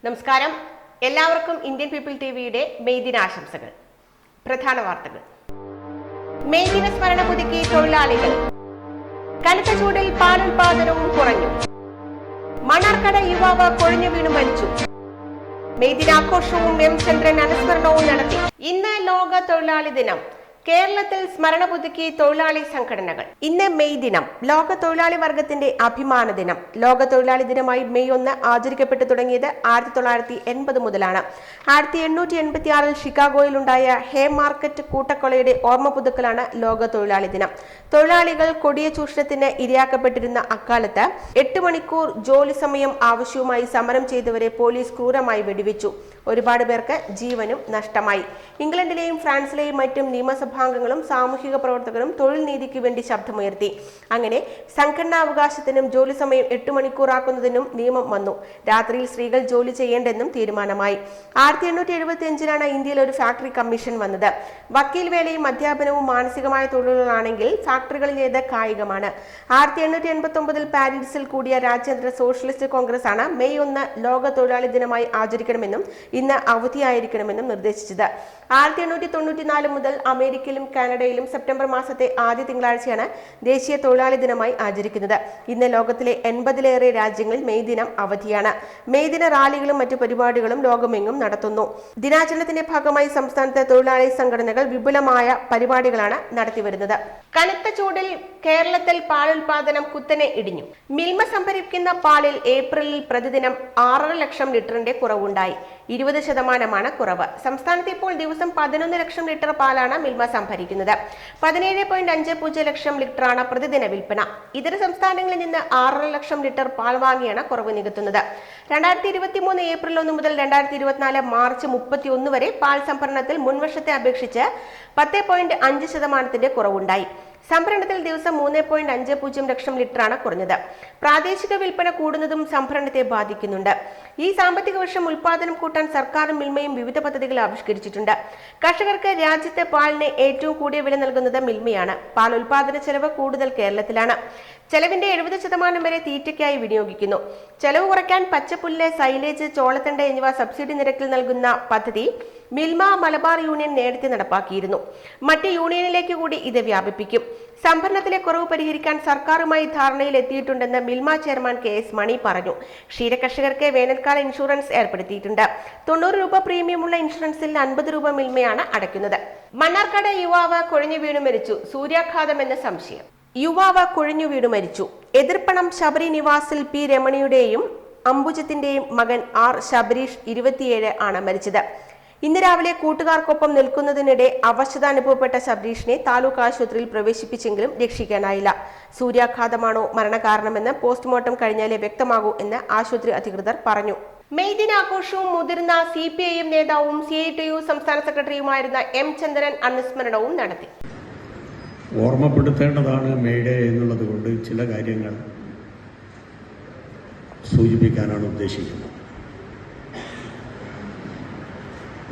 നമസ്കാരം, എല്ലാവർക്കും Indian people ടിവിയുടെ മെയ് ദിനാശംസകൾ. പ്രധാന വാർത്തകൾ. മെയ് ദിന സ്മരണ പുതുക്കി തൊഴിലാളികൾ. കനത്ത ചൂടിൽ പാലുൽപാദനവും കുറഞ്ഞു. മണ്ണാർക്കാട് യുവാവ് കൊഴിഞ്ഞു വീണു മരിച്ചു. മെയ് ദിനാഘോഷവും എം ചന്ദ്രൻ അനുസ്മരണവും നടത്തി. ഇന്ന് ലോക തൊഴിലാളി ദിനം. കേരളത്തിൽ സ്മരണ പുതുക്കി തൊഴിലാളി സംഘടനകൾ. ഇന്ന് മെയ് ദിനം, ലോക തൊഴിലാളി വർഗത്തിന്റെ അഭിമാന ദിനം. ലോക തൊഴിലാളി ദിനമായി മെയ് 1 ആചരിക്കപ്പെട്ടു തുടങ്ങിയത് 1980 മുതലാണ്. 1886 ഷിക്കാഗോയിലുണ്ടായ ഹേ മാർക്കറ്റ് കൂട്ടക്കൊലയുടെ ഓർമ്മ പുതുക്കലാണ് ലോക തൊഴിലാളി ദിനം. തൊഴിലാളികൾ കൊടിയ ചൂഷണത്തിന് ഇരയാക്കപ്പെട്ടിരുന്ന അക്കാലത്ത് 8 മണിക്കൂർ ജോലി സമയം ആവശ്യവുമായി സമരം ചെയ്തവരെ പോലീസ് ക്രൂരമായി വെടിവെച്ചു. ഒരുപാട് പേർക്ക് ജീവനും നഷ്ടമായി. ഇംഗ്ലണ്ടിലെയും ഫ്രാൻസിലെയും മറ്റും നിയമസഭാംഗങ്ങളും സാമൂഹിക പ്രവർത്തകരും തൊഴിൽ നീതിക്ക് വേണ്ടി ശബ്ദമുയർത്തി. അങ്ങനെ സംഘടനാവകാശത്തിനും ജോലി സമയം 8 മണിക്കൂറാക്കുന്നതിനും നിയമം വന്നു. രാത്രിയിൽ സ്ത്രീകൾ ജോലി ചെയ്യേണ്ടെന്നും തീരുമാനമായി. 1875 ഇന്ത്യയിൽ ഒരു ഫാക്ടറി കമ്മീഷൻ വന്നത്. വക്കീൽ വേലയും അധ്യാപനവും മാനസികമായ തൊഴിലുകളാണെങ്കിൽ ഫാക്ടറികളിലേത് കായികമാണ്. 1889 പാരീസിൽ കൂടിയ രാജ്യാന്തര സോഷ്യലിസ്റ്റ് കോൺഗ്രസ് ആണ് മെയ് 1 ലോക തൊഴിലാളി ദിനമായി ആചരിക്കണമെന്നും ഇന്ന് അവധിയായിരിക്കണമെന്നും നിർദ്ദേശിച്ചത്. 1894 മുതൽ അമേരിക്കയിലും കാനഡയിലും സെപ്റ്റംബർ മാസത്തെ ആദ്യ തിങ്കളാഴ്ചയാണ് ദേശീയ തൊഴിലാളി ദിനമായി ആചരിക്കുന്നത്. ഇന്ന് ലോകത്തിലെ 80-ലേറെ രാജ്യങ്ങളിൽ മെയ് ദിനം അവധിയാണ്. മെയ് ദിന റാലികളും മറ്റു പരിപാടികളും ലോകമെങ്ങും നടത്തുന്നു. ദിനാചരണത്തിന്റെ ഭാഗമായി സംസ്ഥാനത്തെ തൊഴിലാളി സംഘടനകൾ വിപുലമായ പരിപാടികളാണ് നടത്തിവരുന്നത്. കനത്ത ചൂടിൽ കേരളത്തിൽ പാലുൽപാദനം കുത്തനെ ഇടിഞ്ഞു. മിൽമ സംഭരിക്കുന്ന പാലിൽ ഏപ്രിലിൽ പ്രതിദിനം 6.5 ലക്ഷം ലിറ്ററിന്റെ കുറവുണ്ടായി. 20% കുറവ്. സംസ്ഥാനത്ത് ഇപ്പോൾ ദിവസം 11 ലക്ഷം ലിറ്റർ പാലാണ് മിൽമ സംഭരിക്കുന്നത്. 17.50 ലക്ഷം ലിറ്ററാണ് പ്രതിദിന വിൽപ്പന. ഇതര സംസ്ഥാനങ്ങളിൽ നിന്ന് 6.5 ലക്ഷം ലിറ്റർ പാൽ വാങ്ങിയാണ് കുറവ് നികത്തുന്നത്. 2023 ഏപ്രിൽ 1 മുതൽ 2024 മാർച്ച് 31 വരെ പാൽ സംഭരണത്തിൽ മുൻവർഷത്തെ അപേക്ഷിച്ച് 10.5% കുറവുണ്ടായി. സംഭരണത്തിൽ ദിവസം 3.50 ലക്ഷം ലിറ്ററാണ് കുറഞ്ഞത്. പ്രാദേശിക വിൽപ്പന കൂടുന്നതും സംഭരണത്തെ ബാധിക്കുന്നുണ്ട്. ഈ സാമ്പത്തിക വർഷം ഉൽപാദനം കൂട്ടാൻ സർക്കാരും മിൽമയും വിവിധ പദ്ധതികൾ ആവിഷ്കരിച്ചിട്ടുണ്ട്. കർഷകർക്ക് രാജ്യത്തെ പാലിന് ഏറ്റവും കൂടിയ വില നൽകുന്നത് മിൽമയാണ്. പാൽ ഉൽപാദന ചെലവ് കൂടുതൽ കേരളത്തിലാണ്. ചെലവിന്റെ 70% വരെ തീറ്റയ്ക്കായി വിനിയോഗിക്കുന്നു. ചെലവ് കുറയ്ക്കാൻ പച്ചപ്പുല്ല്, സൈലേജ്, ചോളത്തണ്ട എന്നിവ സബ്സിഡി നിരക്കിൽ നൽകുന്ന പദ്ധതി മിൽമ മലബാർ യൂണിയൻ നേരത്തെ നടപ്പാക്കിയിരുന്നു. മറ്റ് യൂണിയനിലേക്ക് കൂടി ഇത് വ്യാപിപ്പിക്കും. സംഭരണത്തിലെ കുറവ് പരിഹരിക്കാൻ സർക്കാരുമായി ധാരണയിൽ എത്തിയിട്ടുണ്ടെന്ന് മിൽമ ചെയർമാൻ KS മണി പറഞ്ഞു. ക്ഷീരകർഷകർക്ക് വേനൽക്കാല ഇൻഷുറൻസ് ഏർപ്പെടുത്തിയിട്ടുണ്ട്. 90 രൂപ പ്രീമിയമുള്ള ഇൻഷുറൻസിൽ 50 രൂപ മിൽമയാണ് അടയ്ക്കുന്നത്. മണ്ണാർക്കാട് യുവാവ് കൊഴിഞ്ഞു വീണു മരിച്ചു. സൂര്യാഘാതമെന്ന സംശയം. യുവാവ് കൊഴിഞ്ഞു വീണു മരിച്ചു. എതിർപ്പണം ശബരി നിവാസിൽ P രമണിയുടെയും അംബുജത്തിന്റെയും മകൻ R ശബരീഷ് 27 ആണ് മരിച്ചത്. ഇന്ന് രാവിലെ കൂട്ടുകാർക്കൊപ്പം നിൽക്കുന്നതിനിടെ അവശത അനുഭവപ്പെട്ട ശബരീഷിനെ താലൂക്ക് ആശുപത്രിയിൽ പ്രവേശിപ്പിച്ചെങ്കിലും രക്ഷിക്കാനായില്ല. സൂര്യാഘാതമാണോ മരണകാരണമെന്ന് പോസ്റ്റ്മോർട്ടം കഴിഞ്ഞാലേ വ്യക്തമാകൂ എന്ന് ആശുപത്രി അധികൃതർ പറഞ്ഞു. മെയ് ദിനാഘോഷവും മുതിർന്ന CPIM നേതാവും CITU സംസ്ഥാന സെക്രട്ടറിയുമായിരുന്ന M ചന്ദ്രൻ അനുസ്മരണവും നടത്തി. ഓർമ്മപ്പെടുത്തേണ്ടതാണ് മെയ് ഡേ എന്നുള്ളത് കൊണ്ട് ചില കാര്യങ്ങൾ സൂചിപ്പിക്കാനാണ് ഉദ്ദേശിക്കുന്നത്.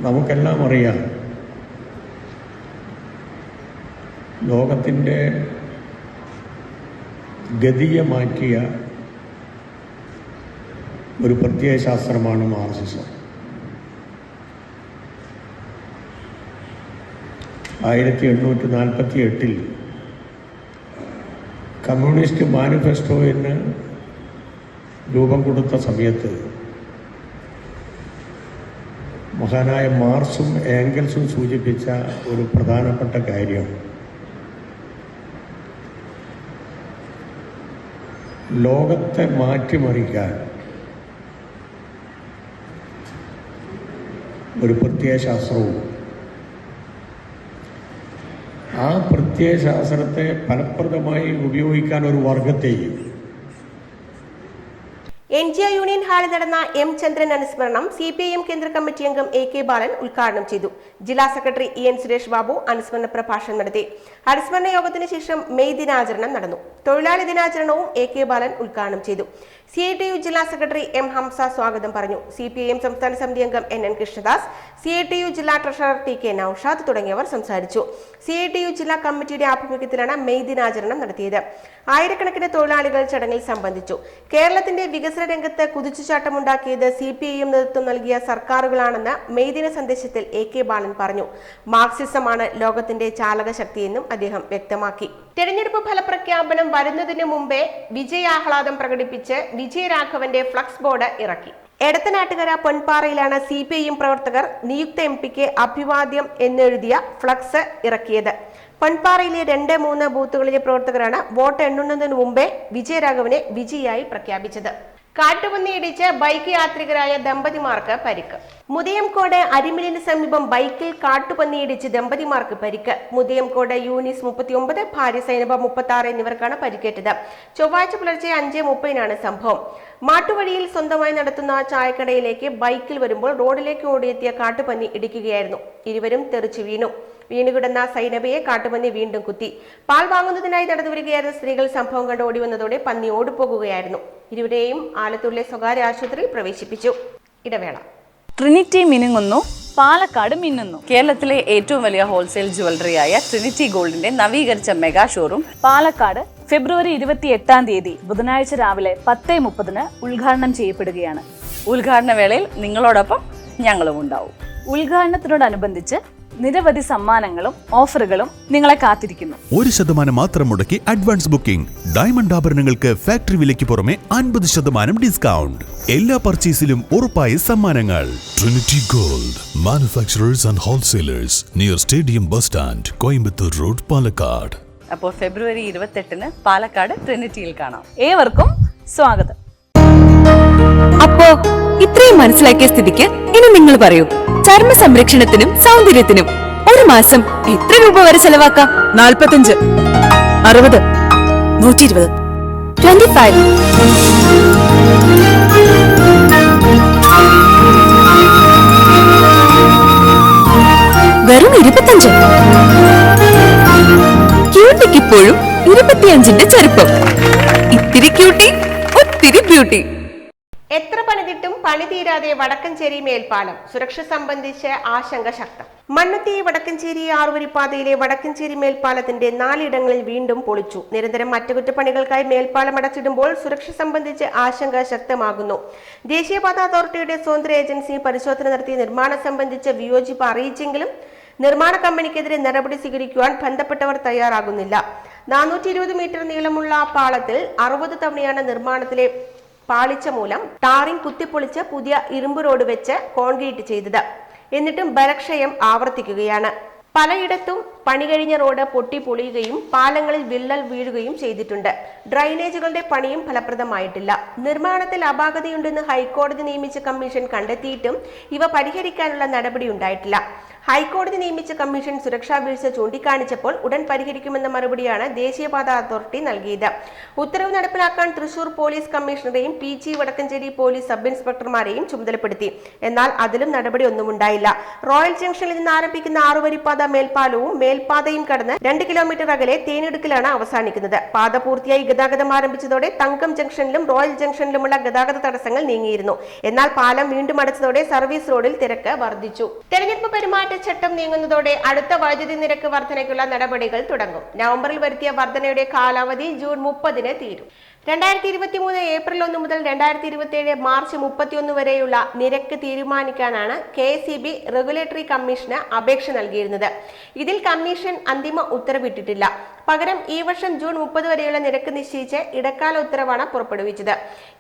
നമുക്കെല്ലാം അറിയാം, ലോകത്തിൻ്റെ ഗതിയെ മാറ്റിയ ഒരു പ്രത്യയശാസ്ത്രമാണ് മാർക്സിസം. 1848 കമ്മ്യൂണിസ്റ്റ് മാനിഫെസ്റ്റോയിന് രൂപം കൊടുത്ത സമയത്ത് മഹാനായ മാർക്സും ഏംഗൽസും സൂചിപ്പിച്ച ഒരു പ്രധാനപ്പെട്ട കാര്യം ലോകത്തെ മാറ്റിമറിക്കാൻ ഒരു പ്രത്യയശാസ്ത്രവും ആ പ്രത്യയശാസ്ത്രത്തെ ഫലപ്രദമായി ഉപയോഗിക്കാൻ ഒരു വർഗത്തെയും NGO യൂണിയൻ ഹാളിൽ നടന്ന M ചന്ദ്രൻ അനുസ്മരണം CPIM കേന്ദ്ര കമ്മിറ്റി അംഗം AK ബാലൻ ഉദ്ഘാടനം ചെയ്തു. ജില്ലാ സെക്രട്ടറി EN സുരേഷ് ബാബു അനുസ്മരണ പ്രഭാഷണം നടത്തി. അനുസ്മരണ യോഗത്തിന് ശേഷം മെയ് ദിനാചരണം നടന്നു. തൊഴിലാളി ദിനാചരണവും AK ബാലൻ ഉദ്ഘാടനം ചെയ്തു. CITU ജില്ലാ സെക്രട്ടറി M. ഹംസ സ്വാഗതം പറഞ്ഞു. CPIM സംസ്ഥാന സമിതി അംഗം NN കൃഷ്ണദാസ്, CITU ജില്ലാ ട്രഷറർ TK നൌഷാദ് തുടങ്ങിയവർ സംസാരിച്ചു. CITU ജില്ലാ കമ്മിറ്റിയുടെ ആഭിമുഖ്യത്തിലാണ് മെയ് ദിനാചരണം നടത്തിയത്. ആയിരക്കണക്കിന് തൊഴിലാളികൾ ചടങ്ങിൽ സംബന്ധിച്ചു. കേരളത്തിന്റെ വികസന രംഗത്ത് കുതിച്ചുചാട്ടമുണ്ടാക്കിയത് CPIM നേതൃത്വം നൽകിയ സർക്കാരുകളാണെന്ന് മെയ് ദിന സന്ദേശത്തിൽ AK ബാലൻ പറഞ്ഞു. മാർക്സിസമാണ് ലോകത്തിന്റെ ചാലകശക്തിയെന്നും അദ്ദേഹം വ്യക്തമാക്കി. തെരഞ്ഞെടുപ്പ് ഫലപ്രഖ്യാപനം വരുന്നതിന് മുമ്പേ വിജയാഹ്ലാദം പ്രകടിപ്പിച്ച് വിജയരാഘവന്റെ ഫ്ലക്സ് ബോർഡ് ഇറക്കി. എടത്തനാട്ടുകര പൊൻപാറയിലാണ് CPIM പ്രവർത്തകർ നിയുക്ത MP-ക്ക് അഭിവാദ്യം എന്നെഴുതിയ ഫ്ലക്സ് ഇറക്കിയത്. പൊൻപാറയിലെ 2-3 ബൂത്തുകളിലെ പ്രവർത്തകരാണ് വോട്ട് എണ്ണുന്നതിന് മുമ്പേ വിജയരാഘവനെ വിജയിയായി പ്രഖ്യാപിച്ചത്. കാട്ടുപന്നിയിടിച്ച് ബൈക്ക് യാത്രികരായ ദമ്പതിമാർക്ക് പരിക്ക്. മുതിയംകോട് അരിമിലിന് സമീപം ബൈക്കിൽ കാട്ടുപന്നിയിടിച്ച് ദമ്പതിമാർക്ക് പരിക്ക്. മുതിയംകോട് യൂനിസ് 39, ഭാര്യ സൈനബ 36 എന്നിവർക്കാണ് പരിക്കേറ്റത്. ചൊവ്വാഴ്ച പുലർച്ചെ 5:30 സംഭവം. മാട്ടുവഴിയിൽ സ്വന്തമായി നടത്തുന്ന ചായക്കടയിലേക്ക് ബൈക്കിൽ വരുമ്പോൾ റോഡിലേക്ക് ഓടിയെത്തിയ കാട്ടുപന്നി ഇടിക്കുകയായിരുന്നു. ഇരുവരും തെറിച്ചു വീണു. വീണുകിടന്ന സൈനബയെ കാട്ടുപന്നി വീണ്ടും കുത്തി. പാൽ വാങ്ങുന്നതിനായി നടന്നുവരികയായിരുന്ന സ്ത്രീകൾ സംഭവം കണ്ട് ഓടി വന്നതോടെ പന്നി ഓടിപ്പോകുകയായിരുന്നു. ഇരുവരെയും ആലത്തൂരിലെ സ്വകാര്യ ആശുപത്രിയിൽ പ്രവേശിപ്പിച്ചു. ഇടവേള. ട്രിനിറ്റി മിനുങ്ങുന്നു, പാലക്കാട് മിന്നുന്നു. കേരളത്തിലെ ഏറ്റവും വലിയ ഹോൾസെയിൽ ജ്വല്ലറിയായ ട്രിനിറ്റി ഗോൾഡിന്റെ നവീകരിച്ച മെഗാ ഷോറൂം പാലക്കാട് ഫെബ്രുവരി 28 ബുധനാഴ്ച രാവിലെ 10:30 ഉദ്ഘാടനം ചെയ്യപ്പെടുകയാണ്. ഉദ്ഘാടന വേളയിൽ നിങ്ങളോടൊപ്പം ഞങ്ങളും ഉണ്ടാവും. ഉദ്ഘാടനത്തിനോടനുബന്ധിച്ച് നിരവധി സമ്മാനങ്ങളും ഓഫറുകളും നിങ്ങളെ കാത്തിരിക്കുന്നു. 1% മാത്രം മുടക്കി അഡ്വാൻസ് ബുക്കിംഗ്. ഡയമണ്ട് ആഭരണങ്ങൾക്ക് ഫാക്ടറി വിലയ്ക്ക് പുറമെ 50% ഡിസ്കൗണ്ട്. എല്ലാ പർച്ചേസിലും ഉറപ്പായ സമ്മാനങ്ങൾ. Trinity gold, manufacturers and wholesalers, near stadium bus stand, Coimbatore road, Palakkad. അപ്പോൾ ഫെബ്രുവരി 28 പാലക്കാട് ട്രിനിറ്റിയിൽ കാണാം. ഏവർക്കും സ്വാഗതം. അപ്പോ ഇത്രയും മനസ്സിലാക്കിയ സ്ഥിതിക്ക് ഇനി നിങ്ങൾ പറയൂ, ചർമ്മ സംരക്ഷണത്തിനും സൗന്ദര്യത്തിനും ഒരു മാസം എത്ര രൂപ വരെ ചെലവാക്കാം? 45, 60, 120, 25. വെറും 25. ക്യൂട്ടിക്ക് ഇപ്പോഴും 25ന്റെ ചെറുപ്പം. ഇത്തിരി ക്യൂട്ടി, ഒത്തിരി ബ്യൂട്ടി. എത്ര പണിതിട്ടും പണി തീരാതെ വടക്കഞ്ചേരി മേൽപ്പാലം. സുരക്ഷ സംബന്ധിച്ച് ആശങ്ക ശക്തം. മണ്ണുത്തി വടക്കഞ്ചേരി ആറുവരിപ്പാതയിലെ വടക്കഞ്ചേരി മേൽപ്പാലത്തിന്റെ 4 ഇടങ്ങളിൽ വീണ്ടും പൊളിച്ചു. നിരന്തരം അറ്റകുറ്റപ്പണികൾക്കായി മേൽപ്പാലം അടച്ചിടുമ്പോൾ സുരക്ഷ സംബന്ധിച്ച് ആശങ്ക ശക്തമാകുന്നു. ദേശീയപാത അതോറിറ്റിയുടെ സ്വതന്ത്ര ഏജൻസി പരിശോധന നടത്തി നിർമ്മാണം സംബന്ധിച്ച് വിയോജിപ്പ് അറിയിച്ചെങ്കിലും നിർമ്മാണ കമ്പനിക്കെതിരെ നടപടി സ്വീകരിക്കുവാൻ ബന്ധപ്പെട്ടവർ തയ്യാറാകുന്നില്ല. 420 മീറ്റർ നീളമുള്ള പാളത്തിൽ 60 തവണയാണ് നിർമ്മാണത്തിലെ പാളിച്ച മൂലം ടാറിംഗ് കുത്തിപ്പൊളിച്ച് പുതിയ ഇരുമ്പ് റോഡ് വെച്ച് കോൺക്രീറ്റ് ചെയ്തത്. എന്നിട്ടും ബലക്ഷയം ആവർത്തിക്കുകയാണ്. പലയിടത്തും പണി കഴിഞ്ഞ റോഡ് പൊട്ടിപ്പൊളിയുകയും പാലങ്ങളിൽ വിള്ളൽ വീഴുകയും ചെയ്തിട്ടുണ്ട്. ഡ്രൈനേജുകളുടെ പണിയും ഫലപ്രദമായിട്ടില്ല. നിർമ്മാണത്തിൽ അപാകതയുണ്ടെന്ന് ഹൈക്കോടതി നിയമിച്ച കമ്മീഷൻ കണ്ടെത്തിയിട്ടും ഇവ പരിഹരിക്കാനുള്ള നടപടി ഉണ്ടായിട്ടില്ല. ഹൈക്കോടതി നിയമിച്ച കമ്മീഷൻ സുരക്ഷാ വീഴ്ച ചൂണ്ടിക്കാണിച്ചപ്പോൾ ഉടൻ പരിഹരിക്കുമെന്ന മറുപടിയാണ് ദേശീയപാത അതോറിറ്റി നൽകിയത്. ഉത്തരവ് നടപ്പിലാക്കാൻ തൃശൂർ പോലീസ് കമ്മീഷണറെയും PG വടക്കഞ്ചേരി പോലീസ് സബ് ഇൻസ്പെക്ടർമാരെയും ചുമതലപ്പെടുത്തി. എന്നാൽ അതിലും നടപടി ഒന്നും ഉണ്ടായില്ല. റോയൽ ജംഗ്ഷനിൽ നിന്ന് ആരംഭിക്കുന്ന ആറുവരിപ്പാത മേൽപ്പാലവും മേൽപ്പാതയും കടന്ന് 2 കിലോമീറ്റർ അകലെ തേനിടുക്കിലാണ് അവസാനിക്കുന്നത്. പാത പൂർത്തിയായി ഗതാഗതം ആരംഭിച്ചതോടെ തങ്കം ജംഗ്ഷനിലും റോയൽ ജംഗ്ഷനിലുമുള്ള ഗതാഗത തടസ്സങ്ങൾ നീങ്ങിയിരുന്നു. എന്നാൽ പാലം വീണ്ടും അടച്ചതോടെ സർവീസ് റോഡിൽ തിരക്ക് വർദ്ധിച്ചു. തെരഞ്ഞെടുപ്പ് പെരുമാറ്റച്ചട്ടം നീങ്ങുന്നതോടെ അടുത്ത വൈദ്യുതി നിരക്ക് വർധനയ്ക്കുള്ള നടപടികൾ തുടങ്ങും. നവംബറിൽ വരുത്തിയ വർധനയുടെ കാലാവധി ജൂൺ 30 തീരും. 2023 ഏപ്രിൽ 1 മുതൽ 2027 മാർച്ച് 31 വരെയുള്ള നിരക്ക് തീരുമാനിക്കാനാണ് KSEB റെഗുലേറ്ററി കമ്മീഷന് അപേക്ഷ നൽകിയിരുന്നത്. ഇതിൽ കമ്മീഷൻ അന്തിമ ഉത്തരവിട്ടിട്ടില്ല. പകരം ഈ വർഷം ജൂൺ 30 വരെയുള്ള നിരക്ക് നിശ്ചയിച്ച് ഇടക്കാല ഉത്തരവാണ് പുറപ്പെടുവിച്ചത്.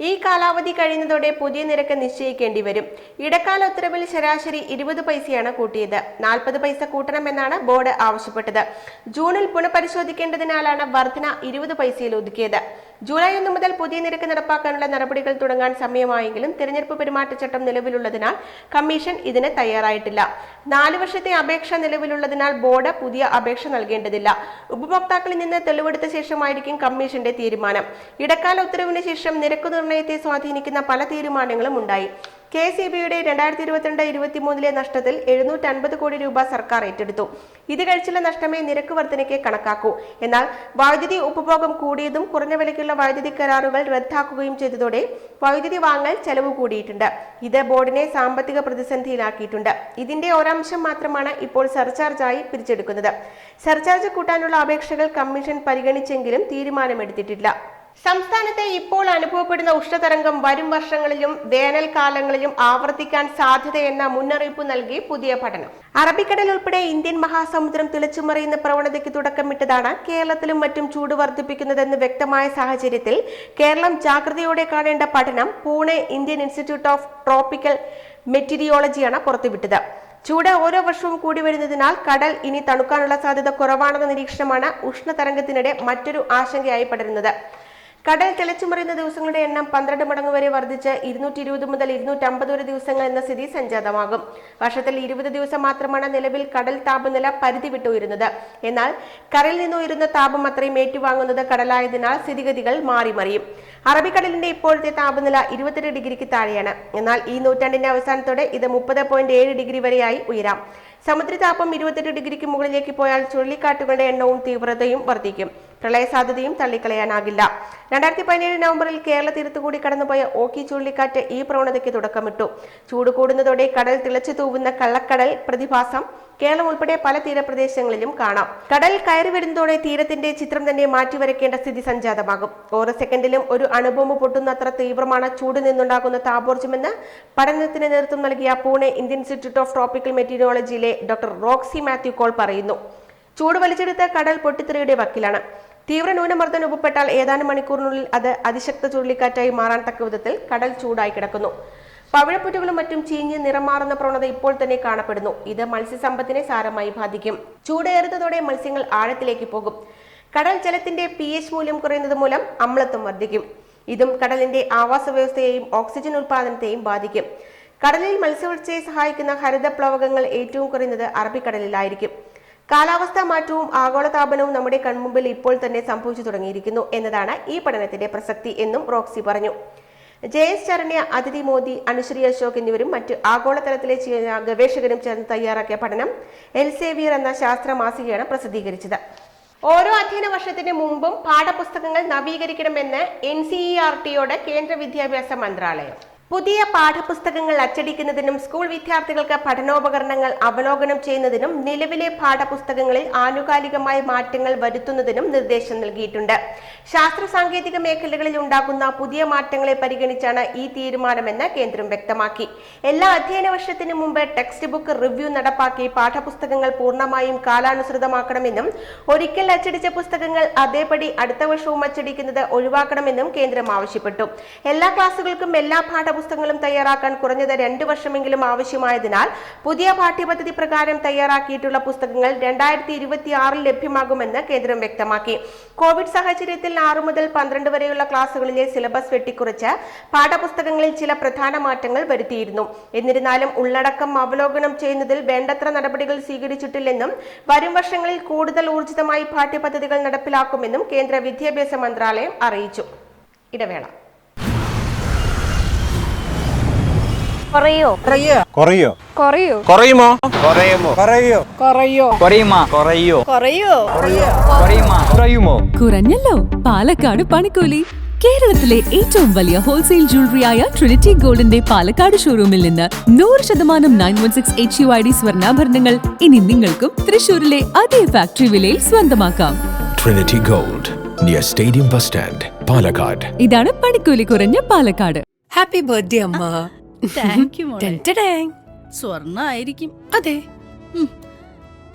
ഈ കാലാവധി കഴിയുന്നതോടെ പുതിയ നിരക്ക് നിശ്ചയിക്കേണ്ടി വരും. ഇടക്കാല ഉത്തരവിൽ ശരാശരി 20 പൈസയാണ് കൂട്ടിയത്. 40 പൈസ കൂട്ടണമെന്നാണ് ബോർഡ് ആവശ്യപ്പെട്ടത്. ജൂണിൽ പുനഃപരിശോധിക്കേണ്ടതിനാലാണ് വർധന 20 പൈസയിൽ ഒതുക്കിയത്. ജൂലൈ 1 മുതൽ പുതിയ നിരക്ക് നടപ്പാക്കാനുള്ള നടപടികൾ തുടങ്ങാൻ സമയമായെങ്കിലും തെരഞ്ഞെടുപ്പ് പെരുമാറ്റച്ചട്ടം നിലവിലുള്ളതിനാൽ കമ്മീഷൻ ഇതിന് തയ്യാറായിട്ടില്ല. 4 വർഷത്തെ അപേക്ഷ നിലവിലുള്ളതിനാൽ ബോർഡ് പുതിയ അപേക്ഷ നൽകേണ്ടതില്ല. ഉപഭോക്താക്കളിൽ നിന്ന് തെളിവെടുത്ത ശേഷമായിരിക്കും കമ്മീഷന്റെ തീരുമാനം. ഇടക്കാല ഉത്തരവിന് ശേഷം നിരക്ക് നിർണയത്തെ സ്വാധീനിക്കുന്ന പല തീരുമാനങ്ങളും ഉണ്ടായി. KCBയുടെ 2022-23 നഷ്ടത്തിൽ 750 കോടി രൂപ സർക്കാർ ഏറ്റെടുത്തു. ഇത് കഴിച്ചുള്ള നഷ്ടമേ നിരക്ക് വർധനയ്ക്ക് കണക്കാക്കൂ. എന്നാൽ വൈദ്യുതി ഉപഭോഗം കൂടിയതും കുറഞ്ഞ വിലയ്ക്കുള്ള വൈദ്യുതി കരാറുകൾ റദ്ദാക്കുകയും ചെയ്തതോടെ വൈദ്യുതി വാങ്ങൽ ചെലവ് കൂടിയിട്ടുണ്ട്. ഇത് ബോർഡിനെ സാമ്പത്തിക പ്രതിസന്ധിയിലാക്കിയിട്ടുണ്ട്. ഇതിന്റെ ഒരംശം മാത്രമാണ് ഇപ്പോൾ സർചാർജായി പിരിച്ചെടുക്കുന്നത്. സർചാർജ് കൂട്ടാനുള്ള അപേക്ഷകൾ കമ്മീഷൻ പരിഗണിച്ചെങ്കിലും തീരുമാനമെടുത്തിട്ടില്ല. സംസ്ഥാനത്തെ ഇപ്പോൾ അനുഭവപ്പെടുന്ന ഉഷ്ണതരംഗം വരും വർഷങ്ങളിലും വേനൽക്കാലങ്ങളിലും ആവർത്തിക്കാൻ സാധ്യതയെന്ന മുന്നറിയിപ്പ് നൽകി പുതിയ പഠനം. അറബിക്കടൽ ഉൾപ്പെടെ ഇന്ത്യൻ മഹാസമുദ്രം തിളച്ചുമറിയുന്ന പ്രവണതയ്ക്ക് തുടക്കമിട്ടതാണ് കേരളത്തിലും മറ്റും ചൂട് വർദ്ധിപ്പിക്കുന്നതെന്ന് വ്യക്തമായ സാഹചര്യത്തിൽ കേരളം ജാഗ്രതയോടെ കാണേണ്ട പഠനം Pune Indian institute of tropical മെറ്റീരിയോളജിയാണ് പുറത്തുവിട്ടത്. ചൂട് ഓരോ വർഷവും കൂടി വരുന്നതിനാൽ കടൽ ഇനി തണുക്കാനുള്ള സാധ്യത കുറവാണെന്ന നിരീക്ഷണമാണ് ഉഷ്ണതരംഗത്തിനിടെ മറ്റൊരു ആശങ്കയായി പടരുന്നത്. കടൽ തിളച്ചുമറിയുന്ന ദിവസങ്ങളുടെ എണ്ണം 12 മടങ്ങ് വരെ വർദ്ധിച്ച് 220 മുതൽ 250 ദിവസങ്ങൾ എന്ന സ്ഥിതി സംജാതമാകും. വർഷത്തിൽ 20 ദിവസം മാത്രമാണ് നിലവിൽ കടൽ താപനില പരിധി വിട്ട് ഉയരുന്നത്. എന്നാൽ കരയിൽ നിന്ന് ഉയരുന്ന താപം അത്രയും ഏറ്റുവാങ്ങുന്നത് കടലായതിനാൽ സ്ഥിതിഗതികൾ മാറിമറിയും. അറബിക്കടലിന്റെ ഇപ്പോഴത്തെ താപനില 22 ഡിഗ്രിക്ക് താഴെയാണ്. എന്നാൽ ഈ നൂറ്റാണ്ടിന്റെ അവസാനത്തോടെ ഇത് 30.7 ഡിഗ്രി വരെയായി ഉയരാം. സമുദ്രതാപം 28 ഡിഗ്രിക്ക് മുകളിലേക്ക് പോയാൽ ചുഴലിക്കാറ്റുകളുടെ എണ്ണവും തീവ്രതയും വർദ്ധിക്കും. പ്രളയ സാധ്യതയും തള്ളിക്കളയാനാകില്ല. 2017 നവംബറിൽ കേരള തീരത്തുകൂടി കടന്നുപോയ ഓക്കി ചുഴലിക്കാറ്റ് ഈ പ്രവണതയ്ക്ക് തുടക്കമിട്ടു. ചൂട് കൂടുന്നതോടെ കടൽ തിളച്ചു തൂവുന്ന കള്ളക്കടൽ പ്രതിഭാസം കേരളം ഉൾപ്പെടെ പല തീരപ്രദേശങ്ങളിലും കാണാം. കടൽ കയറി വരുന്നതോടെ തീരത്തിന്റെ ചിത്രം തന്നെ മാറ്റിവരയ്ക്കേണ്ട സ്ഥിതി സംജാതമാകും. ഓരോ സെക്കൻഡിലും ഒരു അണുബോംബ് പൊട്ടുന്നത്ര തീവ്രമാണ് ചൂട് നിന്നുണ്ടാകുന്ന താപോർജ്ജമെന്ന് പഠനത്തിന് നേതൃത്വം നൽകിയ Pune Indian institute of tropical മെറ്റീരിയോളജിയിലെ ഡോക്ടർ റോക്സി മാത്യു കോൾ പറയുന്നു. ചൂട് വലിച്ചെടുത്ത കടൽ പൊട്ടിത്തെറിയുടെ വക്കിലാണ്. തീവ്ര ന്യൂനമർദ്ദം രൂപപ്പെട്ടാൽ ഏതാനും മണിക്കൂറിനുള്ളിൽ അത് അതിശക്ത ചുഴലിക്കാറ്റായി മാറാൻ തക്ക വിധത്തിൽ കടൽ ചൂടായി കിടക്കുന്നു. പവിഴപ്പുറ്റുകളും മറ്റും ചീഞ്ഞ് നിറം മാറുന്ന പ്രവണത ഇപ്പോൾ തന്നെ കാണപ്പെടുന്നു. ഇത് മത്സ്യസമ്പത്തിനെ സാരമായി ബാധിക്കും. ചൂടേറുന്നതോടെ മത്സ്യങ്ങൾ ആഴത്തിലേക്ക് പോകും. കടൽ ജലത്തിന്റെ pH മൂല്യം കുറയുന്നത് മൂലം അമ്ലത്വം വർദ്ധിക്കും. ഇതും കടലിന്റെ ആവാസ വ്യവസ്ഥയെയും ഓക്സിജൻ ഉൽപാദനത്തെയും ബാധിക്കും. കടലിൽ മത്സ്യവളർച്ചയെ സഹായിക്കുന്ന ഹരിതപ്ലവകങ്ങൾ ഏറ്റവും കുറയുന്നത് അറബിക്കടലിലായിരിക്കും. കാലാവസ്ഥാ മാറ്റവും ആഗോളതാപനവും നമ്മുടെ കൺമുമ്പിൽ ഇപ്പോൾ തന്നെ സംഭവിച്ചു തുടങ്ങിയിരിക്കുന്നു എന്നതാണ് ഈ പഠനത്തിന്റെ പ്രസക്തി എന്നും റോക്സി പറഞ്ഞു. JS ചരണ്യ, അതിഥി മോദി, അനുശ്രീ അശോക് എന്നിവരും മറ്റ് ആഗോളതലത്തിലെ ഗവേഷകരും ചേർന്ന് തയ്യാറാക്കിയ പഠനം എൽസേവിയർ എന്ന ശാസ്ത്ര മാസികയാണ് പ്രസിദ്ധീകരിച്ചത്. ഓരോ അധ്യയന വർഷത്തിന് മുമ്പും പാഠപുസ്തകങ്ങൾ നവീകരിക്കണമെന്ന് NCERT-യോട് കേന്ദ്ര വിദ്യാഭ്യാസ മന്ത്രാലയം. പുതിയ പാഠപുസ്തകങ്ങൾ അച്ചടിക്കുന്നതിനും സ്കൂൾ വിദ്യാർത്ഥികൾക്ക് പഠനോപകരണങ്ങൾ അവലോകനം ചെയ്യുന്നതിനും നിലവിലെ പാഠപുസ്തകങ്ങളിൽ ആനുകാലികമായ മാറ്റങ്ങൾ വരുത്തുന്നതിനും നിർദ്ദേശം നൽകിയിട്ടുണ്ട്. ശാസ്ത്ര സാങ്കേതിക മേഖലകളിൽ ഉണ്ടാകുന്ന പുതിയ മാറ്റങ്ങളെ പരിഗണിച്ചാണ് ഈ തീരുമാനമെന്ന് കേന്ദ്രം വ്യക്തമാക്കി. എല്ലാ അധ്യയന വർഷത്തിനു മുമ്പ് ടെക്സ്റ്റ് ബുക്ക് റിവ്യൂ നടപ്പാക്കി പാഠപുസ്തകങ്ങൾ പൂർണ്ണമായും കാലാനുസൃതമാക്കണമെന്നും ഒരിക്കൽ അച്ചടിച്ച പുസ്തകങ്ങൾ അതേപടി അടുത്ത വർഷവും അച്ചടിക്കുന്നത് ഒഴിവാക്കണമെന്നും കേന്ദ്രം ആവശ്യപ്പെട്ടു. എല്ലാ ക്ലാസുകൾക്കും എല്ലാ പുസ്തകങ്ങളും തയ്യാറാക്കാൻ കുറഞ്ഞത് 2 വർഷമെങ്കിലും ആവശ്യമായതിനാൽ പുതിയ പാഠ്യപദ്ധതി പ്രകാരം തയ്യാറാക്കിയിട്ടുള്ള പുസ്തകങ്ങൾ 2026 ലഭ്യമാകുമെന്ന് കേന്ദ്രം വ്യക്തമാക്കി. കോവിഡ് സാഹചര്യത്തിൽ 6 മുതൽ 12 വരെയുള്ള ക്ലാസുകളിലെ സിലബസ് വെട്ടിക്കുറച്ച് പാഠപുസ്തകങ്ങളിൽ ചില പ്രധാന മാറ്റങ്ങൾ വരുത്തിയിരുന്നു. എന്നിരുന്നാലും ഉള്ളടക്കം അവലോകനം ചെയ്യുന്നതിൽ വേണ്ടത്ര നടപടികൾ സ്വീകരിച്ചിട്ടില്ലെന്നും വരും വർഷങ്ങളിൽ കൂടുതൽ ഊർജിതമായി പാഠ്യപദ്ധതികൾ നടപ്പിലാക്കുമെന്നും കേന്ദ്ര വിദ്യാഭ്യാസ മന്ത്രാലയം അറിയിച്ചു. ഇടവേള. കുറയോ കുറയോ കുറയോ കുറയുമോ കുറയുമോ കുറയോ കുറയോ കുറയുമോ കുറയോ കുറയോ കുറയുമോ കുറയുമോ കുറഞ്ഞല്ലോ. പാലക്കാട് പണിക്കൂലി. കേരളത്തിലെ ഏറ്റവും വലിയ ഹോൾസെയിൽ ജ്വല്ലറിയായ ട്രിനിറ്റി ഗോൾഡിന്റെ പാലക്കാട് ഷോറൂമിൽ നിന്ന് 100% 916 HUID സ്വർണ്ണാഭരണങ്ങൾ ഇനി നിങ്ങൾക്കും തൃശൂരിലെ അതേ ഫാക്ടറി വിലയിൽ സ്വന്തമാക്കാം. Trinity Gold, near Stadium Bus Stand, Palakkad. ഇതാണ് പണിക്കൂലി കുറഞ്ഞ പാലക്കാട്. ഹാപ്പി ബർത്ത്ഡേ അമ്മ. താങ്ക് യു മോളെ. സ്വർണ്ണായിരിക്കും. അതെ,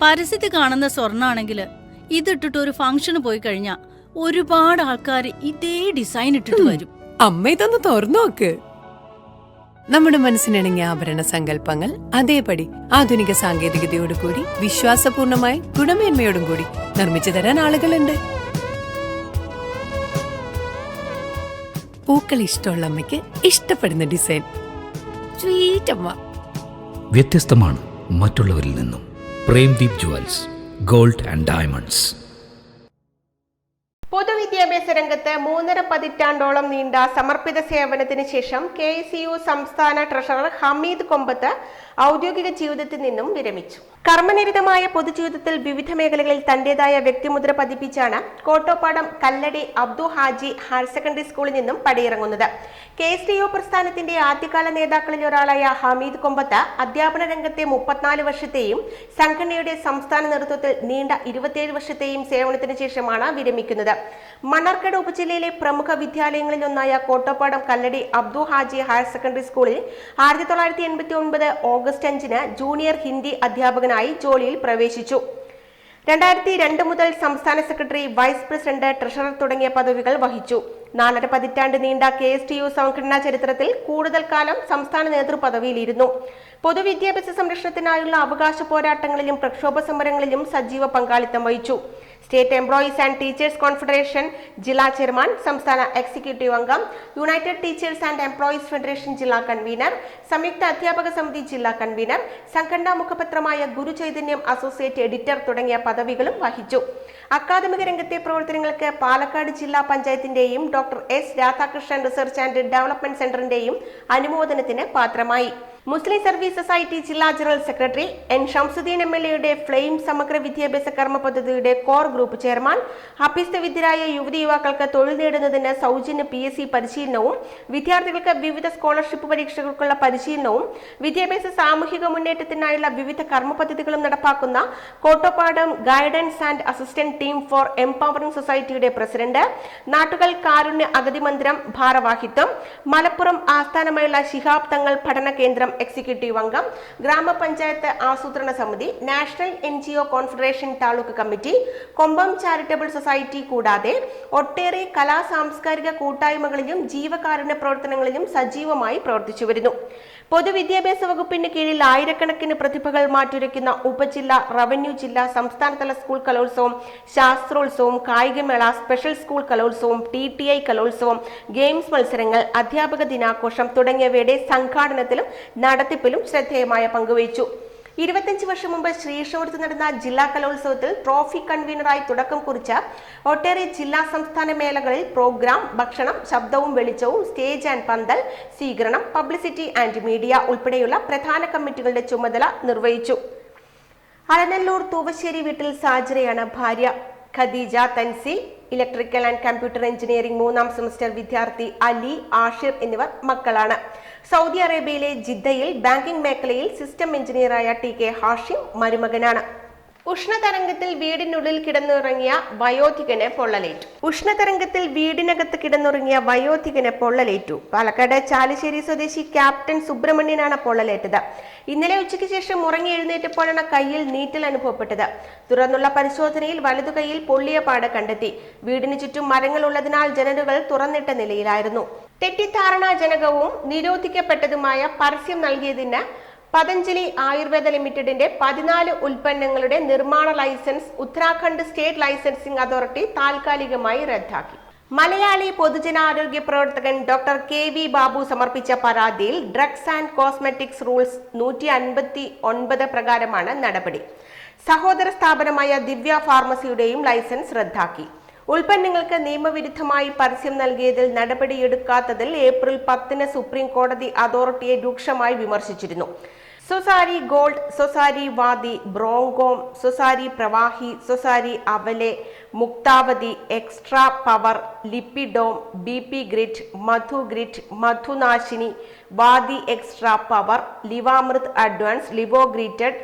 പരസ്യത്തിൽ കാണുന്ന സ്വർണ്ണാണെങ്കില് ഇതിട്ടിട്ട് ഒരു ഫംഗ്ഷന് പോയി കഴിഞ്ഞാ ഒരുപാട് ആൾക്കാർ ഇതേ ഡിസൈൻ ഇട്ടിട്ട് വരും. അമ്മ ഇതൊന്ന് തുറന്നു നോക്ക്. നമ്മുടെ മനസ്സിനിണങ്ങിയ ആഭരണ സങ്കല്പങ്ങൾ അതേപടി ആധുനിക സാങ്കേതികതയോടു കൂടി വിശ്വാസപൂർണമായി ഗുണമേന്മയോടും കൂടി നിർമ്മിച്ചു തരാൻ ആളുകളുണ്ട്. പൂക്കൾ ഇഷ്ടമുള്ള അമ്മയ്ക്ക് ഇഷ്ടപ്പെടുന്ന ഡിസൈൻ. സ്വീറ്റ് അമ്മ. വ്യത്യസ്തമാണ് മറ്റുള്ളവരിൽ നിന്നും. Premdeep jewels, gold and diamonds. പൊതുവിദ്യാഭ്യാസ രംഗത്ത് 3.5 പതിറ്റാണ്ടോളം നീണ്ട സമർപ്പിത സേവനത്തിന് ശേഷം KSU സംസ്ഥാന ട്രഷറർ ഹമീദ് കൊമ്പത്ത് ഔദ്യോഗിക ജീവിതത്തിൽ നിന്നും വിരമിച്ചു. കർമ്മനിരതമായ പൊതുജീവിതത്തിൽ വിവിധ മേഖലകളിൽ തന്റേതായ വ്യക്തിമുദ്ര പതിപ്പിച്ചാണ് കോട്ടോപ്പാടം കല്ലടി അബ്ദു ഹാജി ഹയർ സെക്കൻഡറി സ്കൂളിൽ നിന്നും പടിയിറങ്ങുന്നത്. KSU പ്രസ്ഥാനത്തിന്റെ ആദ്യകാല നേതാക്കളിൽ ഒരാളായ ഹമീദ് കൊമ്പത്ത് അധ്യാപന രംഗത്തെ 34 വർഷത്തെയും സംഘടനയുടെ സംസ്ഥാന നേതൃത്വത്തിൽ നീണ്ട 27 വർഷത്തെയും സേവനത്തിന് ശേഷമാണ് വിരമിക്കുന്നത്. മണ്ണാർക്കാട് ഉപജില്ലയിലെ പ്രമുഖ വിദ്യാലയങ്ങളിലൊന്നായ കോട്ടോപ്പാടം കല്ലടി അബ്ദു ഹാജി ഹയർ സെക്കൻഡറി സ്കൂളിൽ 1989 ഓഗസ്റ്റ് 5-ന് ജൂനിയർ ഹിന്ദി അധ്യാപകനായി ജോലിയിൽ പ്രവേശിച്ചു. 2002 മുതൽ സംസ്ഥാന സെക്രട്ടറി, വൈസ് പ്രസിഡന്റ്, ട്രഷറർ തുടങ്ങിയ പദവികൾ വഹിച്ചു. 4.5 പതിറ്റാണ്ട് നീണ്ട KSTU സംഘടനാ ചരിത്രത്തിൽ കൂടുതൽ കാലം സംസ്ഥാന നേതൃപദവിയിലിരുന്നു. പൊതുവിദ്യാഭ്യാസ സംരക്ഷണത്തിനായുള്ള അവകാശ പോരാട്ടങ്ങളിലും പ്രക്ഷോഭ സമരങ്ങളിലും സജീവ പങ്കാളിത്തം വഹിച്ചു. State employees and teachers confederation ജില്ലാ ചെയർമാൻ, സംസ്ഥാന എക്സിക്യൂട്ടീവ് അംഗം, United teachers and employees federation ജില്ലാ കൺവീനർ, സംയുക്ത അധ്യാപക സമിതി ജില്ലാ കൺവീനർ, സംഘടനാ മുഖപത്രമായ ഗുരുചൈതന്യം അസോസിയേറ്റ് എഡിറ്റർ തുടങ്ങിയ പദവികളും വഹിച്ചു. അക്കാദമിക രംഗത്തെ പ്രവർത്തനങ്ങൾക്ക് പാലക്കാട് ജില്ലാ പഞ്ചായത്തിന്റെയും doctor S Radhakrishnan research and development സെന്ററിന്റെയും അനുമോദനത്തിന് പാത്രമായി. മുസ്ലിം സർവീസ് സൊസൈറ്റി ജില്ലാ general secretary, N Shamsuddin MLA flame സമഗ്ര വിദ്യാഭ്യാസ കർമ്മ പദ്ധതിയുടെ കോർ ഗ്രൂപ്പ് ചെയർമാൻ, അഭ്യസ്തവിദ്യരായ യുവതി യുവാക്കൾക്ക് തൊഴിൽ നേടുന്നതിന് സൗജന്യ PSC പരിശീലനവും വിദ്യാർത്ഥികൾക്ക് വിവിധ സ്കോളർഷിപ്പ് പരീക്ഷകൾക്കുള്ള പരിശീലനവും വിദ്യാഭ്യാസ സാമൂഹിക മുന്നേറ്റത്തിനായുള്ള വിവിധ കർമ്മ പദ്ധതികളും നടപ്പാക്കുന്ന Kottopadam guidance and assistant team for empowering സൊസൈറ്റിയുടെ പ്രസിഡന്റ്, നാട്ടുകൾ കാരുണ്യ അഗതി മന്ദിരം ഭാരവാഹിത്വം, മലപ്പുറം ആസ്ഥാനമായുള്ള ശിഹാബ് തങ്ങൾ പഠന കേന്ദ്രം എക്സിക്യൂട്ടീവ് അംഗം, ഗ്രാമപഞ്ചായത്ത് ആസൂത്രണ സമിതി, national NGO confederation taluk committee, Kombam charitable society കൂടാതെ ഒട്ടേറെ കലാ സാംസ്കാരിക കൂട്ടായ്മകളിലും ജീവകാരുണ്യ പ്രവർത്തനങ്ങളിലും സജീവമായി പ്രവർത്തിച്ചു വരുന്നു. പൊതുവിദ്യാഭ്യാസ വകുപ്പിന് കീഴിൽ ആയിരക്കണക്കിന് പ്രതിഭകൾ മാറ്റുരയ്ക്കുന്ന ഉപജില്ല, റവന്യൂ ജില്ലാ, സംസ്ഥാനതല സ്കൂൾ കലോത്സവം, ശാസ്ത്രോത്സവം, കായികമേള, സ്പെഷ്യൽ സ്കൂൾ കലോത്സവം, TTI കലോത്സവം, ഗെയിംസ് മത്സരങ്ങൾ, അധ്യാപക ദിനാഘോഷം തുടങ്ങിയവയുടെ സംഘാടനത്തിലും നടത്തിപ്പിലും ശ്രദ്ധേയമായ പങ്കുവഹിച്ചു. 25 വർഷം മുമ്പ് ശ്രീശൂരത്ത് നടന്ന ജില്ലാ കലോത്സവത്തിൽ ട്രോഫി കൺവീനറായി തുടക്കം കുറിച്ച ഒട്ടേറെ ജില്ലാ സംസ്ഥാന മേളകളിൽ പ്രോഗ്രാം, ഭക്ഷണം, ശബ്ദവും വെളിച്ചവും, സ്റ്റേജ് ആൻഡ് പന്തൽ, സ്വീകരണം, പബ്ലിസിറ്റി ആൻഡ് മീഡിയ ഉൾപ്പെടെയുള്ള പ്രധാന കമ്മിറ്റികളുടെ ചുമതല നിർവഹിച്ചു. അലനല്ലൂർ തൂവശ്ശേരി വീട്ടിൽ സാജറയാണ് ഭാര്യ. Khadeeja Tansi electrical and computer engineering 3ാം സെമസ്റ്റർ വിദ്യാർത്ഥി അലി, ആഷിർ എന്നിവർ മക്കളാണ്. സൗദി അറേബ്യയിലെ ജിദ്ദയിൽ ബാങ്കിംഗ് മേഖലയിൽ സിസ്റ്റം എഞ്ചിനീയറായ TK ഹാഷിം മരുമകനാണ്. ഉഷ്ണതരംഗത്തിൽ വീടിനുള്ളിൽ കിടന്നുറങ്ങിയ വയോധികന് പൊള്ളലേറ്റു. ഉഷ്ണതരംഗത്തിൽ വീടിനകത്ത് കിടന്നുറങ്ങിയ വയോധികന് പൊള്ളലേറ്റു. പാലക്കാട് ചാലിശ്ശേരി സ്വദേശി ക്യാപ്റ്റൻ സുബ്രഹ്മണ്യനാണ് പൊള്ളലേറ്റത്. ഇന്നലെ ഉച്ചയ്ക്ക് ശേഷം ഉറങ്ങി എഴുന്നേറ്റപ്പോഴാണ് കയ്യിൽ നീറ്റൽ അനുഭവപ്പെട്ടത്. തുടർന്നുള്ള പരിശോധനയിൽ വലതു കൈയിൽ പൊള്ളിയ പാട് കണ്ടെത്തി. വീടിന് ചുറ്റും മരങ്ങൾ ഉള്ളതിനാൽ ജനലുകൾ തുറന്നിട്ട നിലയിലായിരുന്നു. തെറ്റിദ്ധാരണാജനകവും നിരോധിക്കപ്പെട്ടതുമായ പരസ്യം നൽകിയതിന് പതഞ്ജലി ആയുർവേദ ലിമിറ്റഡിന്റെ 14 ഉൽപ്പന്നങ്ങളുടെ നിർമ്മാണ licence Uttarakhand state licensing authority താൽക്കാലികമായി റദ്ദാക്കി. മലയാളി പൊതുജനാരോഗ്യ പ്രവർത്തകൻ ഡോക്ടർ KV ബാബു സമർപ്പിച്ച പരാതിയിൽ ഡ്രഗ്സ് ആൻഡ് കോസ്മെറ്റിക്സ് റൂൾസ് 159 പ്രകാരമാണ് നടപടി. സഹോദര സ്ഥാപനമായ ദിവ്യ ഫാർമസിയുടെയും ലൈസൻസ് റദ്ദാക്കി. ഉൽപ്പന്നങ്ങൾക്ക് നിയമവിരുദ്ധമായി പരസ്യം നൽകിയതിൽ നടപടിയെടുക്കാത്തതിൽ ഏപ്രിൽ 10-ന് സുപ്രീം കോടതി അതോറിറ്റിയെ രൂക്ഷമായി വിമർശിച്ചിരുന്നു. Swasari gold, Swasari Vati, Bronchom, Swasari Pravahi, Swasari Avaleh, Muktavati, extra power, Lipidom, BP grit, Madhu grit, Madhunashini, Vati extra power, Livamrit advance, Livo grit,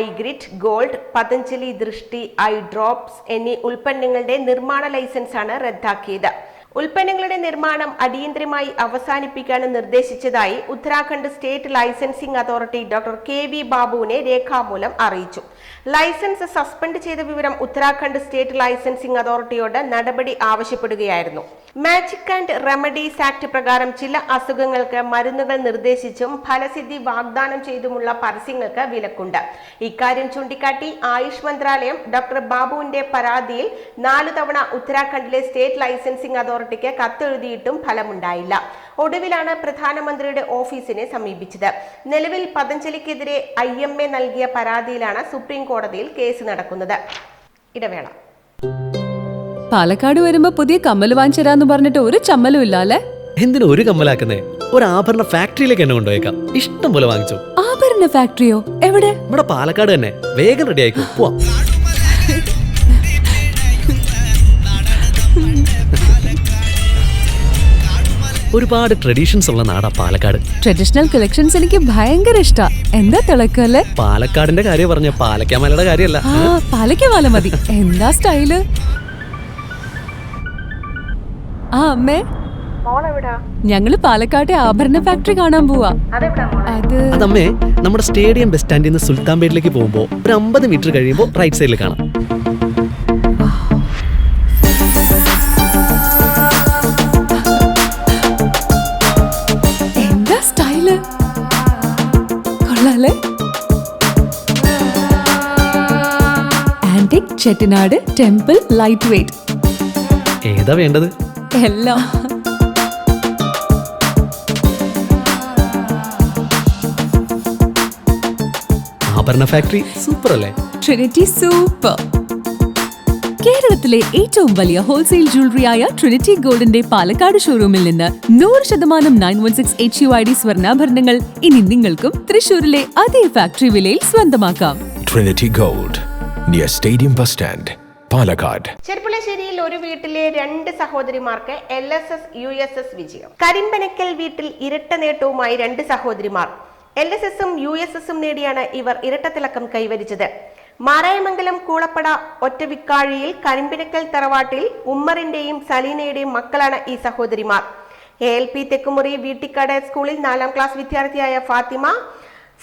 eye grit gold, Patanjali Drishti, eye drops എന്നീ ഉൽപ്പന്നങ്ങളുടെ നിർമ്മാണ ലൈസൻസാണ് റദ്ദാക്കിയത്. ഉൽപ്പന്നങ്ങളുടെ നിർമ്മാണം അടിയന്തരമായി അവസാനിപ്പിക്കാനും നിർദ്ദേശിച്ചതായി Uttarakhand state licensing authority doctor KV ബാബുവിനെ രേഖാമൂലം അറിയിച്ചു. ലൈസൻസ് സസ്പെൻഡ് ചെയ്ത വിവരം ഉത്തരാഖണ്ഡ് സ്റ്റേറ്റ് ലൈസൻസിംഗ് അതോറിറ്റിയോട് നടപടി ആവശ്യപ്പെടുകയായിരുന്നു. മാജിക് ആൻഡ് റെമഡീസ് ആക്ട് പ്രകാരം ചില അസുഖങ്ങൾക്ക് മരുന്നുകൾ നിർദ്ദേശിച്ചും ഫലസിദ്ധി വാഗ്ദാനം ചെയ്തുമുള്ള പരസ്യങ്ങൾക്ക് വിലക്കുണ്ട്. ഇക്കാര്യം ചൂണ്ടിക്കാട്ടി ആയുഷ് മന്ത്രാലയം ഡോക്ടർ ബാബുവിന്റെ പരാതിയിൽ 4 തവണ ഉത്തരാഖണ്ഡിലെ സ്റ്റേറ്റ് ലൈസൻസിംഗ് അതോറിറ്റിക്ക് കത്തെഴുതിയിട്ടും ഫലമുണ്ടായില്ല. ഒടുവിലാണ് പ്രധാനമന്ത്രിയുടെ ഓഫീസിനെ സമീപിച്ചത്. നിലവിൽ പതഞ്ജലിക്കെതിരെ IMA നൽകിയ പരാതിയിലാണ് സുപ്രീം കോടതിയിൽ കേസ് നടക്കുന്നത്. ഇടവേള. പാലക്കാട് വരുമ്പോ പുതിയ കമ്മൽ വാങ്ങിച്ചരാന്ന് പറഞ്ഞിട്ട് ഒരു ചമ്മലും ഇല്ല അല്ലേ? എന്തിനു ഒരു കമ്മലാക്കുന്നേ? ഒരു ആഭരണ ഫാക്ടറിയിലേക്ക് എന്നെ കൊണ്ടുപോയേക്കാം. ഇഷ്ടം പോലെ വാങ്ങിച്ചു. ആഭരണ ഫാക്ടറിയോ? എവിടെ? നമ്മുടെ പാലക്കാട് തന്നെ. വേഗം റെഡി ആയിക്കോ, പോവാം. ഒരുപാട് ട്രഡീഷൻസ് ഉള്ള നാടാ പാലക്കാട്. ട്രഡീഷണൽ കളക്ഷൻസ് എനിക്ക് ഭയങ്കര ഇഷ്ടാ. എന്താ തിളക്കല്ലേ? പാലക്കാടിന്റെ കാര്യം പറഞ്ഞ പാലക്കാമലയുടെ കാര്യമല്ല. പാലക്കാമല മതി. എന്താ സ്റ്റൈല്? അമ്മേ, ഞങ്ങള് പാലക്കാട്ടെ ആഭരണ ഫാക്ടറി കാണാൻ പോവാ. അതമ്മേ, നമ്മുടെ സ്റ്റേഡിയം ബസ് സ്റ്റാൻഡിൽ നിന്ന് സുൽത്താൻപേട്ടിലേക്ക് പോകുമ്പോ ഒരു 50 മീറ്റർ കഴിയുമ്പോ റൈറ്റ് സൈഡിൽ കാണാം. എന്താ സ്റ്റൈല്? കൊള്ളാലേ? Antique Chettinad temple light weight. ഏതാ വേണ്ടത്? എല്ലാം. ആഭരണ ഫാക്ടറി സൂപ്പർ അല്ലേ? Trinity super. കേരളത്തിലെ ഏറ്റവും വലിയ ഹോൾസെയിൽ ജ്വല്ലറിയായ ട്രിനിറ്റി ഗോൾഡിന്റെ പാലക്കാട് ഷോറൂമിൽ നിന്ന് 100% 916 HUID സ്വർണ്ണാഭരണങ്ങൾ ഇനി നിങ്ങൾക്കും തൃശൂരിലെ അതേ ഫാക്ടറി വിലയിൽ സ്വന്തമാക്കാം. Trinity Gold, near Stadium Bus Stand, Palakkad. ചെർപ്പുളശ്ശേരിയിൽ ഒരു വീട്ടിലെ 2 സഹോദരിമാർക്ക് LSS USS വിജയം. കരിമ്പനക്കൽ വീട്ടിൽ ഇരട്ട നേട്ടവുമായി 2 സഹോദരിമാർ. LSSഉം USSഉം നേടിയാണ് ഇവർ ഇരട്ടത്തിളക്കം കൈവരിച്ചത്. മാരായമംഗലം കൂളപ്പട ഒറ്റവിക്കാഴിയിൽ കരിമ്പിനക്കൽ തറവാട്ടിൽ ഉമ്മറിന്റെയും സലീനയുടെയും മക്കളാണ് ഈ സഹോദരിമാർ. ALP തെക്കുമുറി വീട്ടിക്കാട് സ്കൂളിൽ 4ാം ക്ലാസ് വിദ്യാർത്ഥിയായ ഫാത്തിമ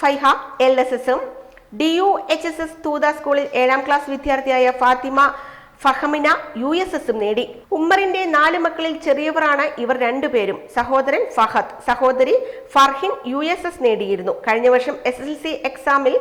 ഫൈഹ LSSഉം DUHSS തൂത സ്കൂളിൽ 7ാം ക്ലാസ് വിദ്യാർത്ഥിയായ ഫാത്തിമ ഫഹമിന USSഉം നേടി. ഉമ്മറിന്റെ 4 മക്കളിൽ ചെറിയവരാണ് ഇവർ 2 പേരും. സഹോദരൻ ഫഹദ്, സഹോദരി ഫർഹിൻ USS നേടിയിരുന്നു. കഴിഞ്ഞ വർഷം SSLC എക്സാമിൽ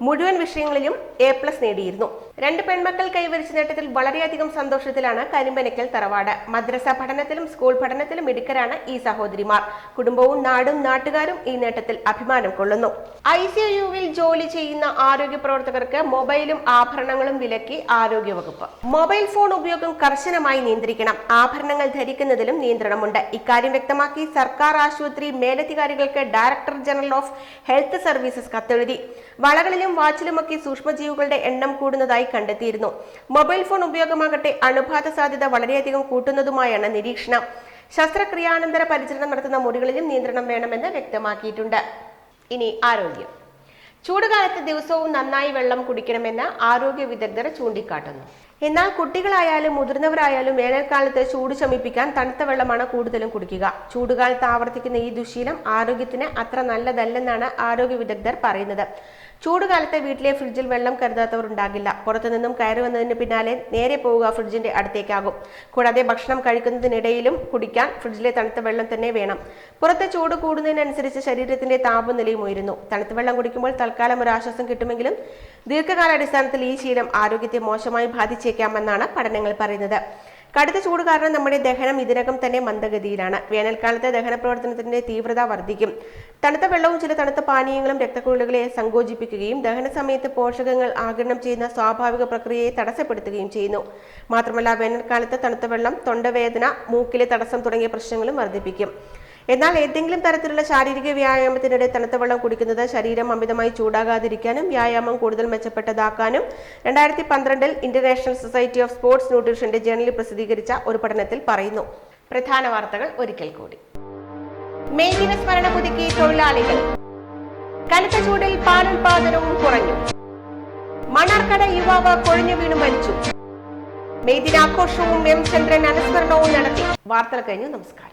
മുഴുവൻ വിഷയങ്ങളിലും A+ നേടിയിരുന്നു. 2 പെൺമക്കൾ കൈവരിച്ച നേട്ടത്തിൽ വളരെയധികം സന്തോഷത്തിലാണ് കരിമ്പനക്കൽ തറവാട്. മദ്രസ പഠനത്തിലും സ്കൂൾ പഠനത്തിലും മിടുക്കരാണ് ഈ സഹോദരിമാർ. കുടുംബവും നാടും നാട്ടുകാരും ഈ നേട്ടത്തിൽ അഭിമാനം കൊള്ളുന്നു. ICUവിൽ ജോലി ചെയ്യുന്ന ആരോഗ്യ പ്രവർത്തകർക്ക് മൊബൈലും ആഭരണങ്ങളും വിലക്കി ആരോഗ്യവകുപ്പ്. മൊബൈൽ ഫോൺ ഉപയോഗം കർശനമായി നിയന്ത്രിക്കണം. ആഭരണങ്ങൾ ധരിക്കുന്നതിലും നിയന്ത്രണമുണ്ട്. ഇക്കാര്യം വ്യക്തമാക്കി സർക്കാർ ആശുപത്രി മേലധികാരികൾക്ക് director general of health services കത്തെഴുതി. വളകളിലും വാച്ചിലുമൊക്കെ സൂക്ഷ്മജീവികളുടെ എണ്ണം കൂടുന്നതായി കണ്ടെത്തിയിരുന്നു. മൊബൈൽ ഫോൺ ഉപയോഗമാകട്ടെ അണുബാധ സാധ്യത വളരെയധികം കൂട്ടുന്നതുമായാണ് നിരീക്ഷണം. ശസ്ത്രക്രിയാനന്തര പരിചരണം നടത്തുന്ന മുറികളിലും നിയന്ത്രണം വേണമെന്ന് വ്യക്തമാക്കിയിട്ടുണ്ട്. ഇനി ആരോഗ്യം. ചൂടുകാലത്ത് ദിവസവും നന്നായി വെള്ളം കുടിക്കണമെന്ന് ആരോഗ്യ വിദഗ്ധർ ചൂണ്ടിക്കാട്ടുന്നു. എന്നാൽ കുട്ടികളായാലും മുതിർന്നവരായാലും വേനൽക്കാലത്ത് ചൂട് ശമിപ്പിക്കാൻ തണുത്ത വെള്ളമാണ് കൂടുതലും കുടിക്കുക. ചൂടുകാലത്ത് ആവർത്തിക്കുന്ന ഈ ദുശീലം ആരോഗ്യത്തിന് അത്ര നല്ലതല്ലെന്നാണ് ആരോഗ്യ വിദഗ്ധർ പറയുന്നത്. ചൂടുകാലത്ത് വീട്ടിലെ ഫ്രിഡ്ജിൽ വെള്ളം കരുതാത്തവർ ഉണ്ടാകില്ല. പുറത്തുനിന്നും കയറി വന്നതിന് പിന്നാലെ നേരെ പോവുക ഫ്രിഡ്ജിന്റെ അടുത്തേക്കാകും. കൂടാതെ ഭക്ഷണം കഴിക്കുന്നതിനിടയിലും കുടിക്കാൻ ഫ്രിഡ്ജിലെ തണുത്ത വെള്ളം തന്നെ വേണം. പുറത്ത് ചൂട് കൂടുന്നതിനനുസരിച്ച് ശരീരത്തിന്റെ താപനിലയും ഉയരുന്നു. തണുത്ത വെള്ളം കുടിക്കുമ്പോൾ തൽക്കാലം ഒരു ആശ്വാസം കിട്ടുമെങ്കിലും ദീർഘകാലാടിസ്ഥാനത്തിൽ ഈ ശീലം ആരോഗ്യത്തെ മോശമായി ബാധിച്ചേക്കാമെന്നാണ് പഠനങ്ങൾ പറയുന്നത്. കടുത്ത ചൂട് കാരണം നമ്മുടെ ദഹനം ഇതിനകം തന്നെ മന്ദഗതിയിലാണ്. വേനൽക്കാലത്ത് ദഹന പ്രവർത്തനത്തിന്റെ തീവ്രത വർദ്ധിക്കും. തണുത്ത വെള്ളവും ചില തണുത്ത പാനീയങ്ങളും രക്തക്കുഴലുകളെ സങ്കോചിപ്പിക്കുകയും ദഹന സമയത്ത് പോഷകങ്ങൾ ആഗിരണം ചെയ്യുന്ന സ്വാഭാവിക പ്രക്രിയയെ തടസ്സപ്പെടുത്തുകയും ചെയ്യുന്നു. മാത്രമല്ല വേനൽക്കാലത്ത് തണുത്ത വെള്ളം തൊണ്ടവേദന, മൂക്കിലെ തടസ്സം തുടങ്ങിയ പ്രശ്നങ്ങളും വർദ്ധിപ്പിക്കും. എന്നാൽ ഏതെങ്കിലും തരത്തിലുള്ള ശാരീരിക വ്യായാമത്തിനിടെ തണുത്ത വെള്ളം കുടിക്കുന്നത് ശരീരം അമിതമായി ചൂടാകാതിരിക്കാനും വ്യായാമം കൂടുതൽ മെച്ചപ്പെട്ടതാക്കാനും 2012 ഇന്റർനാഷണൽ സൊസൈറ്റി ഓഫ് സ്പോർട്സ് ന്യൂട്രീഷന്റെ ജേണലിൽ പ്രസിദ്ധീകരിച്ച ഒരു പഠനത്തിൽ പറയുന്നു. പ്രധാന വാർത്തകൾ ഒരിക്കൽ കൂടി. മെയ് ദിന സ്മരണ പുതുക്കി തൊഴിലാളികൾ. കനത്ത ചൂടിൽ പാലുൽപാദനവും കുറഞ്ഞു. മണ്ണാർക്കാട് യുവാവ് കൊഴിഞ്ഞു വീണു മരിച്ചു. May ദിനാഘോഷവും M. ചന്ദ്രൻ അനുസ്മരണവും നടത്തി. വാർത്തകൾ കഴിഞ്ഞു. നമസ്കാരം.